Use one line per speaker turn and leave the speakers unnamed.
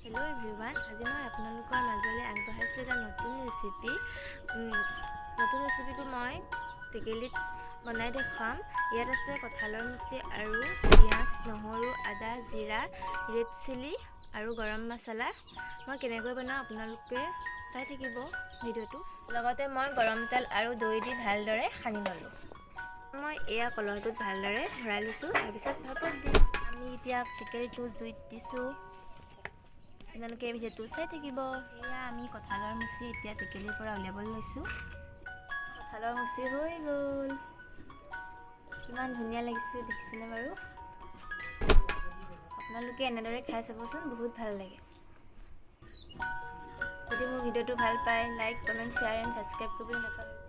Hello' everyone, আজি মই আপোনালোকৰ মাজলৈ আগবঢ়াইছোঁ এটা নতুন ৰেচিপিটো মই টেকেলিত বনাই দেখুৱাম। ইয়াত আছে কঁঠালৰ মুচি আৰু পিঁয়াজ, নহৰু, আদা, জিৰা, ৰেড চিলি আৰু গৰম মছলা। মই কেনেকৈ বনাওঁ আপোনালোকে চাই থাকিব ভিডিঅ'টো। লগতে মই গৰম তেল আৰু দৈ দি ভালদৰে সানি ল'লোঁ। মই এয়া কলহটোত ভালদৰে ভৰাই লৈছোঁ। তাৰপিছত ভাপত দিম। আমি এতিয়া টেকেলিটো জুইত দিছোঁ। আপোনালোকে ভিডিঅ'টো চাই থাকিব। এয়া আমি কঁঠালৰ মুচি এতিয়া টেকেলিৰ পৰা উলিয়াবলৈ লৈছোঁ। কঁঠালৰ মুচি হৈ গ'ল। কিমান ধুনীয়া লাগিছে দেখিছেনে বাৰু? আপোনালোকে এনেদৰে খাই চাবচোন, বহুত ভাল লাগে। যদি মোৰ ভিডিঅ'টো ভাল পায়, like, comment, share and subscribe কৰিবলৈ নাপাহৰিব।